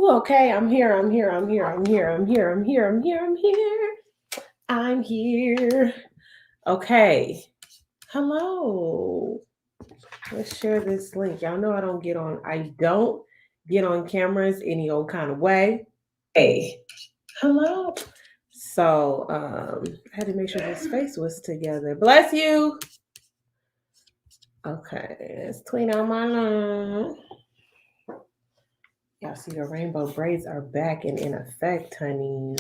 Ooh, okay, I'm here. I'm here. I'm here. I'm here. I'm here. I'm here. I'm here. I'm here. I'm here. Okay. Hello. Let's share this link. Y'all know I don't get on cameras any old kind of way. Hey. Hello. So I had to make sure his face was together. Bless you. Okay, let's clean out my lawn. Y'all see the rainbow braids are back and in effect, honey.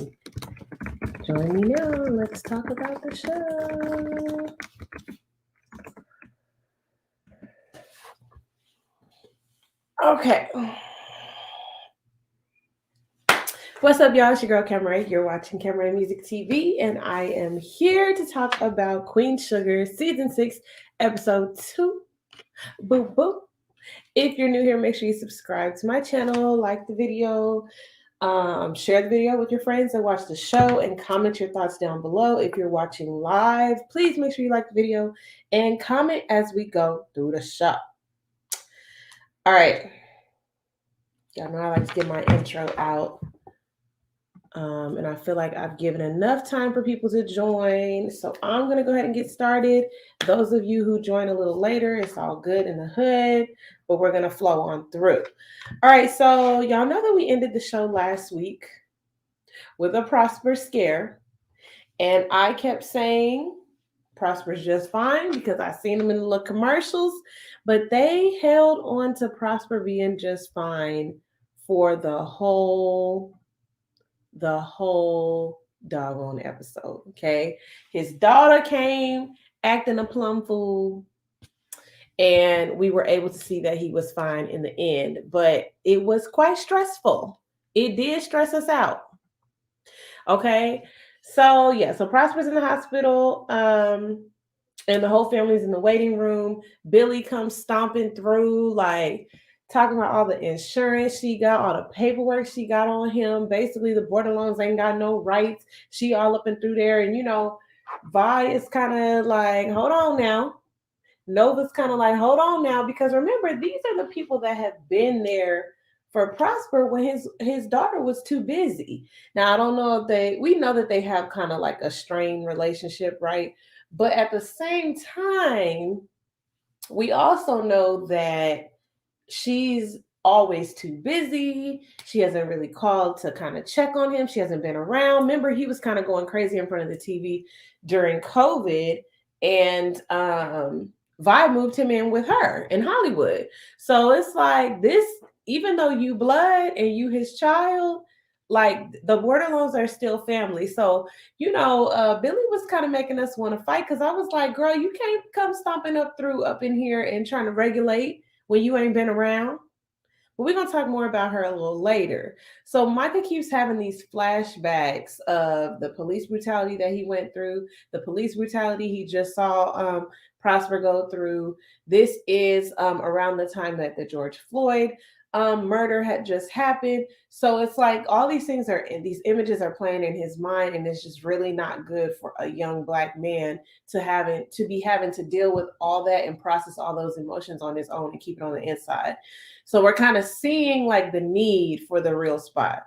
Join me now. Let's talk about the show. Okay. What's up, y'all? It's your girl, Camera. You're watching Camera Music TV, and I am here to talk about Queen Sugar Season 6, Episode 2. Boop, boop. If you're new here, make sure you subscribe to my channel, like the video, share the video with your friends that watch the show, and comment your thoughts down below. If you're watching live, please make sure you like the video and comment as we go through the show. All right. Y'all know I like to get my intro out. And I feel like I've given enough time for people to join. So I'm going to go ahead and get started. Those of you who join a little later, it's all good in the hood, but we're going to flow on through. All right. So y'all know that we ended the show last week with a Prosper scare. And I kept saying Prosper's just fine because I seen them in the little commercials, but they held on to Prosper being just fine for the whole doggone episode. Okay. His daughter came acting a plum fool, and we were able to see that he was fine in the end, but it was quite stressful. It did stress us out. Okay. So yeah, so Prosper's in the hospital. And the whole family's in the waiting room. Billy comes stomping through, like talking about all the insurance she got, all the paperwork she got on him. Basically, the border loans ain't got no rights. She all up and through there. And Vi is kind of like, hold on now. Nova's kind of like, hold on now, because remember, these are the people that have been there for Prosper when his daughter was too busy. Now I don't know if we know that they have kind of like a strained relationship, right? But at the same time, we also know that she's always too busy. She hasn't really called to kind of check on him. She hasn't been around. Remember, he was kind of going crazy in front of the TV during COVID, and Vi moved him in with her in Hollywood. So it's like this, even though you blood and you his child, like the Borderlands are still family. So, Billy was kind of making us want to fight because I was like, girl, you can't come stomping up in here and trying to regulate when you ain't been around. But we're going to talk more about her a little later. So Micah keeps having these flashbacks of the police brutality that he went through, the police brutality he just saw Prosper go through. This is around the time that the George Floyd murder had just happened. So it's like all these these images are playing in his mind, and it's just really not good for a young Black man to be having to deal with all that and process all those emotions on his own and keep it on the inside. So we're kind of seeing like the need for the real spot.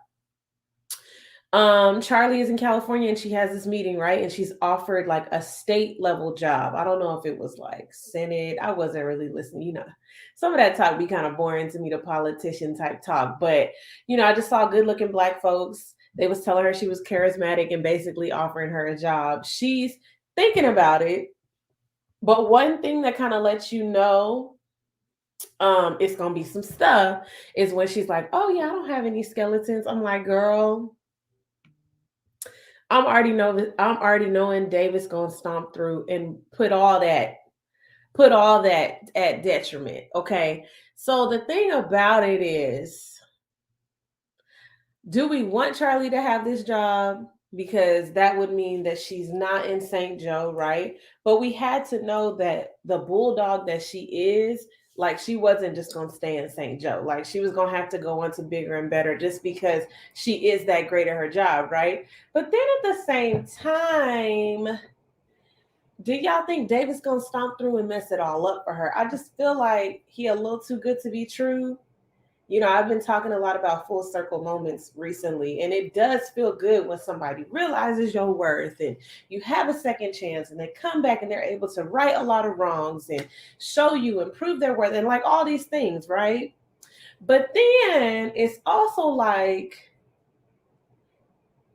Charlie is in California and she has this meeting, right? And she's offered like a state level job. I don't know if it was like Senate. I wasn't really listening. Some of that talk be kind of boring to me, the politician type talk. But I just saw good looking Black folks. They was telling her she was charismatic and basically offering her a job. She's thinking about it. But one thing that kind of lets you know it's gonna be some stuff is when she's like, oh yeah, I don't have any skeletons. I'm like, girl, I'm already knowing David's gonna stomp through and put all that at detriment. Okay. So the thing about it is, do we want Charlie to have this job? Because that would mean that she's not in St. Joe, right? But we had to know that the bulldog that she is, like, she wasn't just going to stay in St. Joe. Like, she was going to have to go on to bigger and better just because she is that great at her job, right? But then at the same time, do y'all think David's going to stomp through and mess it all up for her? I just feel like he a little too good to be true. I've been talking a lot about full circle moments recently, and it does feel good when somebody realizes your worth and you have a second chance and they come back and they're able to right a lot of wrongs and show you and prove their worth and like all these things, right? But then it's also like,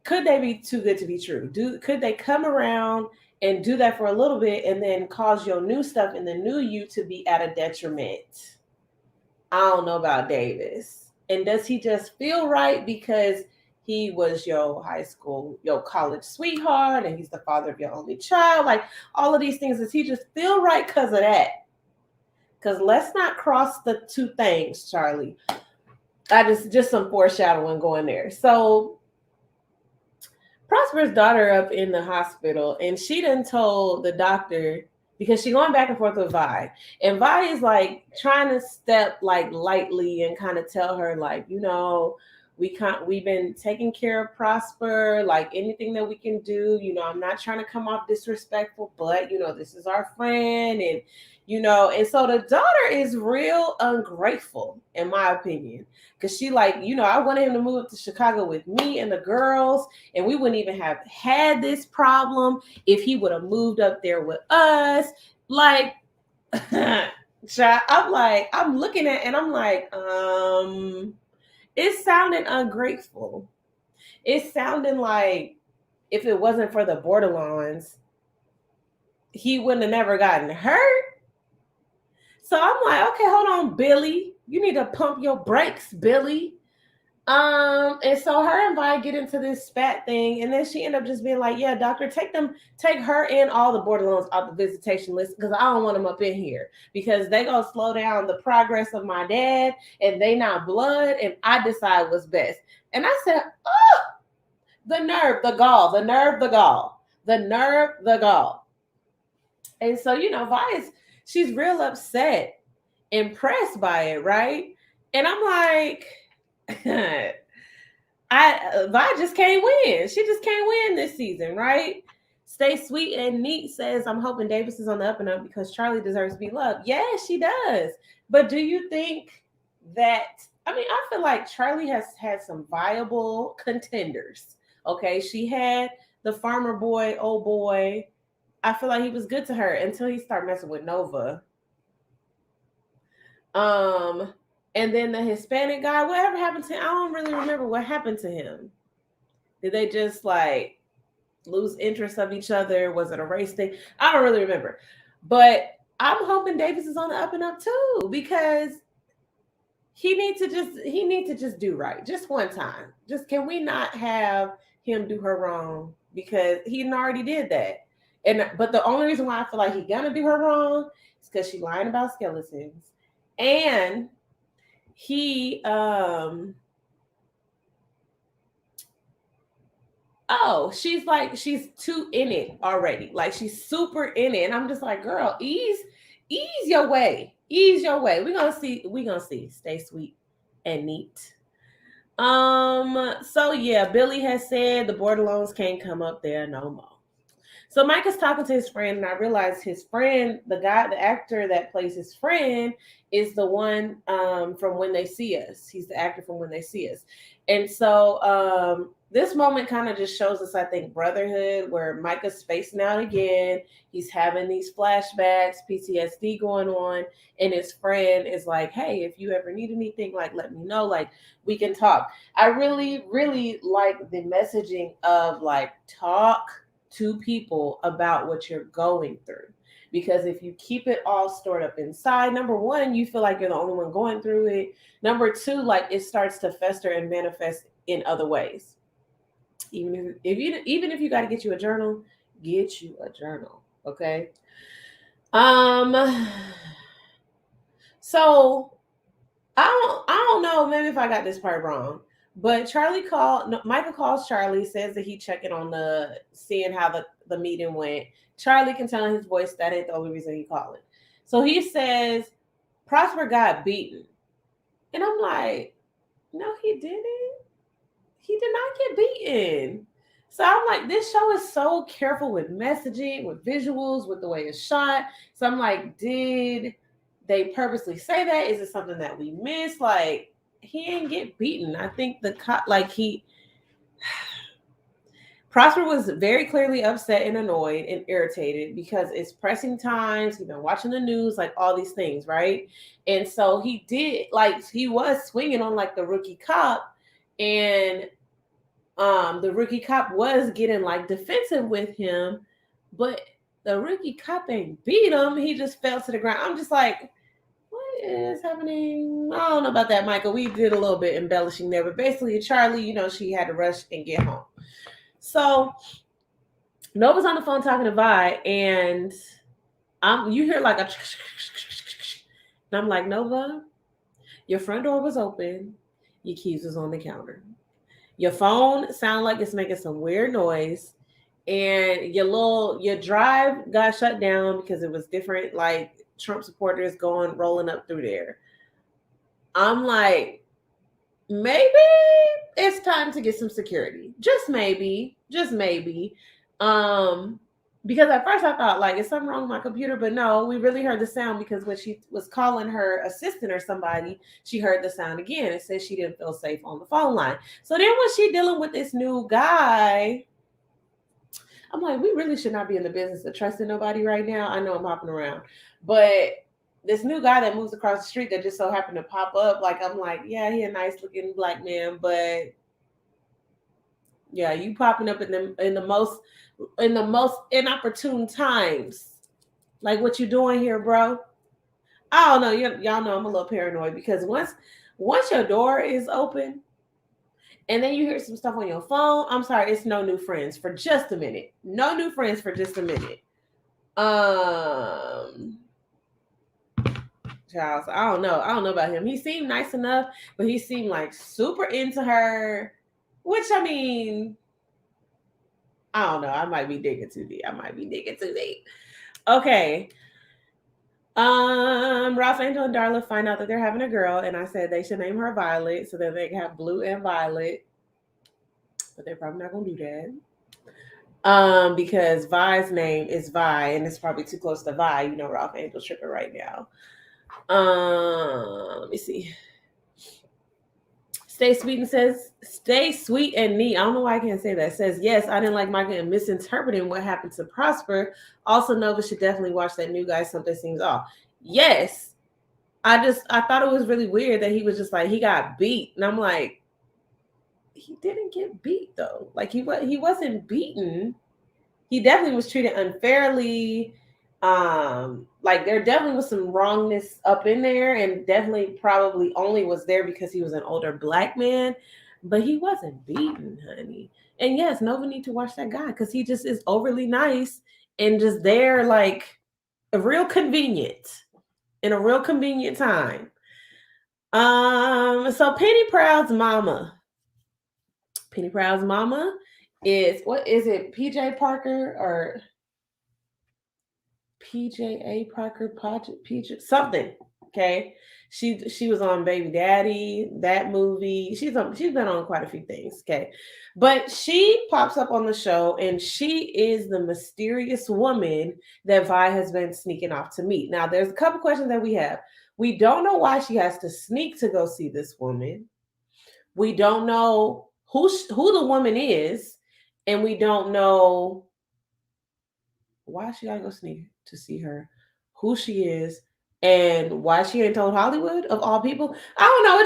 could they be too good to be true? Could they come around and do that for a little bit and then cause your new stuff and the new you to be at a detriment? I don't know about Davis. And does he just feel right because he was your high school, your college sweetheart, and he's the father of your only child? Like all of these things, does he just feel right because of that? Because let's not cross the two things, Charlie. I just some foreshadowing going there. So Prosper's daughter up in the hospital, and she done told the doctor because she going back and forth with Vi, and Vi is like trying to step like lightly and kind of tell her like, we've been taking care of Prosper, like anything that we can do. I'm not trying to come off disrespectful, but this is our friend, and so the daughter is real ungrateful, in my opinion, because she like, I wanted him to move up to Chicago with me and the girls, and we wouldn't even have had this problem if he would have moved up there with us. Like, I'm looking at, and I'm like, it sounded ungrateful. It sounded like if it wasn't for the borderlines, he wouldn't have never gotten hurt. So I'm like, okay, hold on, Billy. You need to pump your brakes, Billy. And so her and Vi get into this spat thing, and then she ended up just being like, yeah, doctor, take her and all the borderlines off the visitation list because I don't want them up in here because they gonna slow down the progress of my dad, and they not blood, and I decide what's best. And I said, oh, the nerve, the gall, the nerve, the gall, the nerve, the gall. And so, she's real upset, impressed by it, right? And I'm like, Vi just can't win. She just can't win this season, right? Stay sweet and neat says, I'm hoping Davis is on the up and up because Charlie deserves to be loved. Yeah, she does. But do you think that, I feel like Charlie has had some viable contenders. Okay, she had the farmer boy, old boy. I feel like he was good to her until he started messing with Nova. And then the Hispanic guy, whatever happened to him? I don't really remember what happened to him. Did they just like lose interest of each other? Was it a race thing? I don't really remember. But I'm hoping Davis is on the up and up too, because he needs to just do right. Just one time. Just can we not have him do her wrong? Because he already did that. But the only reason why I feel like he's gonna do her wrong is because she's lying about skeletons. And he she's too in it already. Like she's super in it. And I'm just like, girl, ease your way. Ease your way. We're gonna see. Stay sweet and neat. So yeah, Billy has said the borderlines can't come up there no more. So Mike is talking to his friend, and I realized his friend, the actor that plays his friend, is the one from When They See Us. He's the actor from When They See Us. And so this moment kind of just shows us, I think, brotherhood, where Micah's spacing out again. He's having these flashbacks, PTSD going on, and his friend is like, hey, if you ever need anything, like, let me know, like, we can talk. I really, really like the messaging of, like, talk to people about what you're going through. Because if you keep it all stored up inside, number one, you feel like you're the only one going through it. Number two, like it starts to fester and manifest in other ways. Even if you got to get you a journal, get you a journal, okay? So I don't know, maybe if I got this part wrong, but Michael calls Charlie, says that he checking on seeing how the meeting went. Charlie can tell in his voice that ain't the only reason he calling. So he says Prosper got beaten. And I'm like, no, he didn't. He did not get beaten. So I'm like, this show is so careful with messaging, with visuals, with the way it's shot. So I'm like, did they purposely say that? Is it something that we missed? Like, he ain't get beaten. I think the cop, Prosper was very clearly upset and annoyed and irritated because it's pressing times. He's been watching the news, like all these things, right? And so he did, like, he was swinging on like the rookie cop, and the rookie cop was getting like defensive with him, but the rookie cop ain't beat him. He just fell to the ground. I'm just like, what is happening? I don't know about that, Michael. We did a little bit embellishing there, but basically, Charlie, she had to rush and get home. So Nova's on the phone talking to Vi, and you hear like a, and I'm like, Nova, your front door was open, your keys was on the counter, your phone sounded like it's making some weird noise, and your drive got shut down because it was different, like Trump supporters rolling up through there. I'm like, maybe it's time to get some security. Just maybe. Um, because at first I thought, like, is something wrong with my computer? But no, we really heard the sound because when she was calling her assistant or somebody, she heard the sound again. It said she didn't feel safe on the phone line. So then when she dealing with this new guy, I'm like, we really should not be in the business of trusting nobody right now. I know I'm hopping around, but this new guy that moves across the street that just so happened to pop up, like, I'm like, yeah, he a nice looking black man, but yeah, you popping up in the most inopportune times. Like, what you doing here, bro? I don't know. Y'all know I'm a little paranoid because once your door is open and then you hear some stuff on your phone, I'm sorry, it's no new friends for just a minute. No new friends for just a minute. Charles, I don't know. I don't know about him. He seemed nice enough, but he seemed like super into her, which, I mean, I don't know. I might be digging too deep. Okay. Ralph Angel and Darla find out that they're having a girl, and I said they should name her Violet so that they can have Blue and Violet. But they're probably not gonna do that. Because Vi's name is Vi, and it's probably too close to Vi. Ralph Angel's tripping right now. Let me see. Stay sweet and neat. I don't know why I can't say that. It says, yes, I didn't like Michael and misinterpreting what happened to Prosper. Also, Nova should definitely watch that new guy. Something seems off. Yes. I thought it was really weird that he was just like, he got beat. And I'm like, he didn't get beat though. Like, he wasn't beaten. He definitely was treated unfairly. Like, there definitely was some wrongness up in there, and definitely probably only was there because he was an older black man, but he wasn't beaten, honey. And yes, Nova need to watch that guy because he just is overly nice and just there, like, a real convenient in a real convenient time. So Penny Proud's mama is, what is it, PJ Parker or PJ Parker, PJ something. Okay, she was on Baby Daddy, that movie. She's been on quite a few things. Okay, but she pops up on the show, and she is the mysterious woman that Vi has been sneaking off to meet. Now, there's a couple questions that we have. We don't know why she has to sneak to go see this woman. We don't know who the woman is, and we don't know why she gotta go sneak to see her, who she is, and why she ain't told Hollywood of all people. I don't know.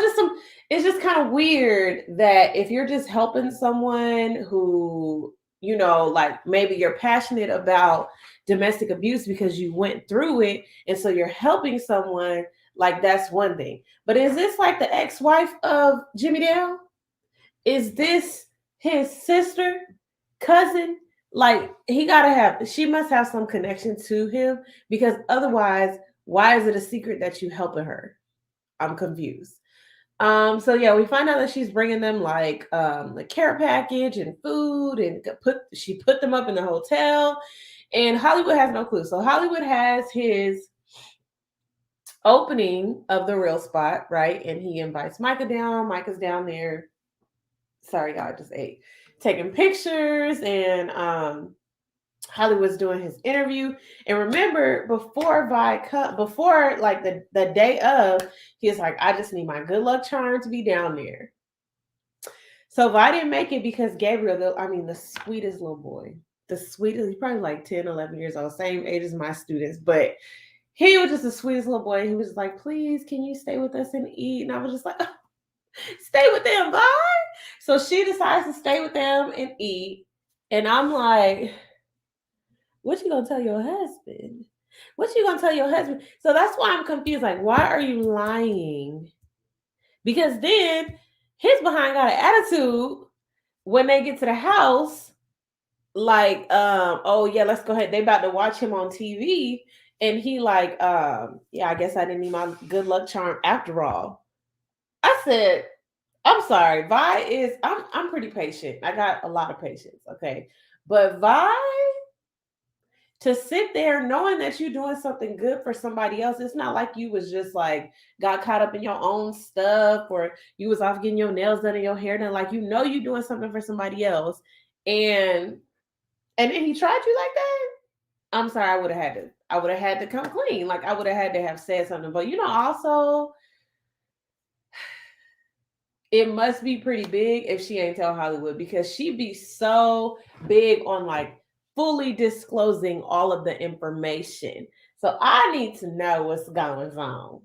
It's just kind of weird that if you're just helping someone who, like, maybe you're passionate about domestic abuse because you went through it, and so you're helping someone, like, that's one thing. But is this like the ex-wife of Jimmy Dale? Is this his sister, cousin? Like, she must have some connection to him, because otherwise, why is it a secret that you helping her? I'm confused. So yeah, we find out that she's bringing them like a care package and food, and she put them up in the hotel, and Hollywood has no clue. So Hollywood has his opening of the Real Spot, right? And he invites Micah down. Micah's down there. Sorry, y'all, I just ate. Taking pictures, and Hollywood's doing his interview. And remember, before before like the day of, he was like, I just need my good luck charm to be down there. So Vi didn't make it because Gabriel, the sweetest little boy, the sweetest, he's probably like 10, 11 years old, same age as my students, but he was just the sweetest little boy. He was just like, please, can you stay with us and eat? And I was just like, oh, stay with them, Vi. So she decides to stay with them and eat. And I'm like, what you gonna tell your husband? What you gonna tell your husband? So that's why I'm confused. Like, why are you lying? Because then his behind got an attitude when they get to the house, like, oh yeah, let's go ahead. They about to watch him on TV. And he like, yeah, I guess I didn't need my good luck charm after all. I said, I'm sorry, Vi is I'm pretty patient. I got a lot of patience, okay. But Vi, to sit there knowing that you're doing something good for somebody else, it's not like you was just like got caught up in your own stuff or you was off getting your nails done and your hair done. Like, you're doing something for somebody else. And then he tried you like that. I'm sorry, I would have had to come clean. Like, I would have had to have said something. But also it must be pretty big if she ain't tell Hollywood, because she be so big on like fully disclosing all of the information. So I need to know what's going on.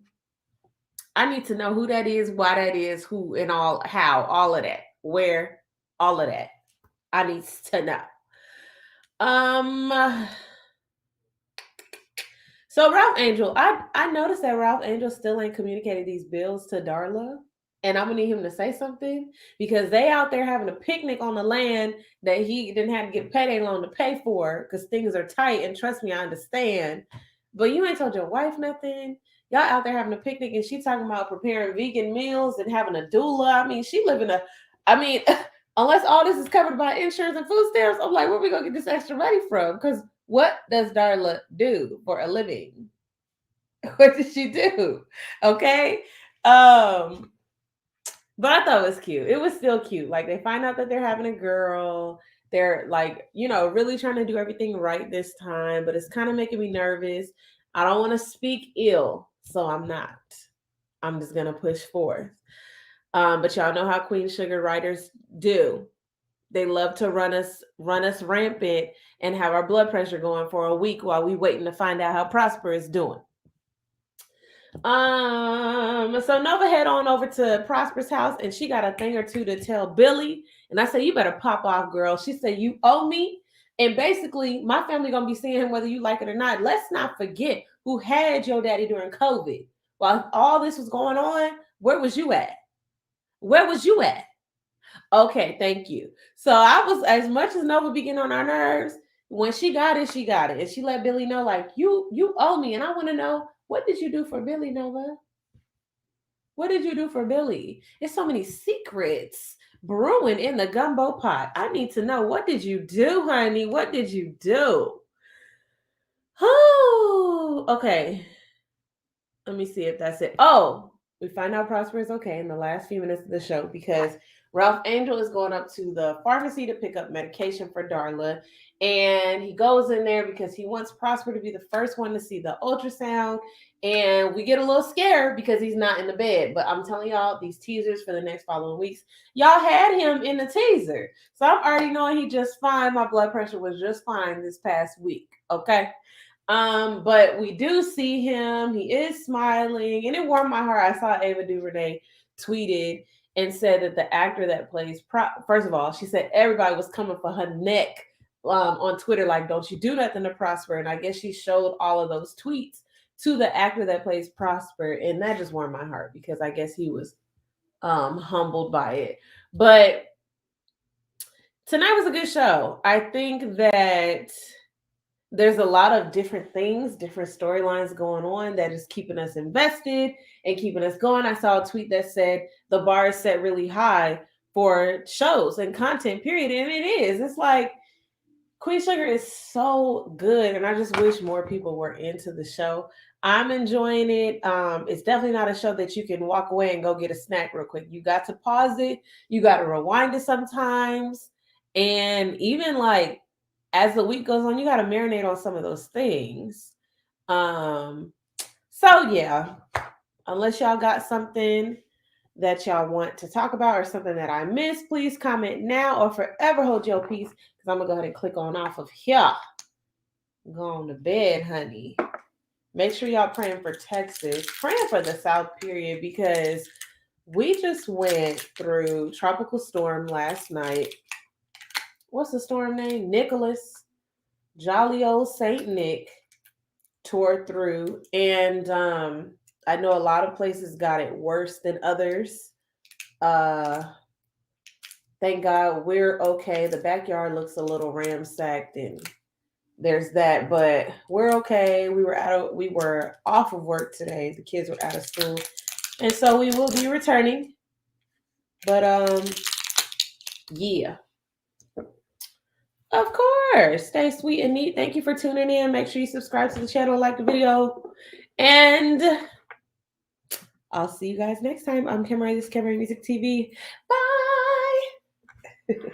I need to know who that is, why that is, who and all, how, all of that, where, all of that. I need to know. So Ralph Angel, I noticed that Ralph Angel still ain't communicated these bills to Darla. And I'm gonna need him to say something, because they out there having a picnic on the land that he didn't have to get payday loan to pay for because things are tight. And trust me, I understand. But you ain't told your wife nothing. Y'all out there having a picnic and she talking about preparing vegan meals and having a doula. I mean, she living unless all this is covered by insurance and food stamps, I'm like, where we gonna get this extra money from? Because what does Darla do for a living? What does she do? Okay. But I thought it was cute. It was still cute. Like, they find out that they're having a girl. They're like, really trying to do everything right this time, but it's kind of making me nervous. I don't want to speak ill, so I'm not. I'm just gonna push forth. But y'all know how Queen Sugar writers do. They love to run us rampant and have our blood pressure going for a week while we waiting to find out how Prosper is doing. So Nova head on over to Prosper's house and she got a thing or two to tell Billy. And I said, you better pop off, girl. She said, you owe me. And basically, my family gonna be seeing him whether you like it or not. Let's not forget who had your daddy during COVID. While all this was going on, where was you at? Where was you at? Okay, thank you. So I was, as much as Nova be getting on our nerves, when she got it, she got it. And she let Billy know, like, you owe me. And I want to know, what did you do for Billy, Nova? What did you do for Billy? There's so many secrets brewing in the gumbo pot. I need to know, what did you do, honey? What did you do? Oh, okay. Let me see if that's it. Oh, we find out Prosper is okay in the last few minutes of the show because Ralph Angel is going up to the pharmacy to pick up medication for Darla. And he goes in there because he wants Prosper to be the first one to see the ultrasound. And we get a little scared because he's not in the bed. But I'm telling y'all, these teasers for the next following weeks, y'all had him in the teaser. So I'm already knowing he just fine. My blood pressure was just fine this past week. Okay. But we do see him. He is smiling, and it warmed my heart. I saw Ava DuVernay tweeted and said that the actor that plays first of all, she said everybody was coming for her neck on Twitter, like, don't you do nothing to Prosper. And I guess she showed all of those tweets to the actor that plays Prosper, and that just warmed my heart because I guess he was humbled by it. But tonight was a good show. I think that there's a lot of different things, different storylines going on that is keeping us invested and keeping us going. I saw a tweet that said the bar is set really high for shows and content, period. And it is. It's like Queen Sugar is so good. And I just wish more people were into the show. I'm enjoying it. It's definitely not a show that you can walk away and go get a snack real quick. You got to pause it. You got to rewind it sometimes. And even like as the week goes on, you got to marinate on some of those things. So yeah, unless y'all got something that y'all want to talk about or something that I missed, please comment now or forever hold your peace, because I'm gonna go ahead and click on off of here. Go on to bed, honey. Make sure y'all praying for Texas, praying for the South, period, because we just went through tropical storm last night. What's the storm name? Nicholas. Jolly old Saint Nick tore through, and I know a lot of places got it worse than others. Uh, thank God we're okay. The backyard looks a little ramsacked, and there's that, but we're okay. We were off of work today. The kids were out of school, and so we will be returning. But yeah. Of course. Stay sweet and neat. Thank you for tuning in. Make sure you subscribe to the channel, like the video, and I'll see you guys next time. I'm Kimberly. This is Kimberly Music TV. Bye.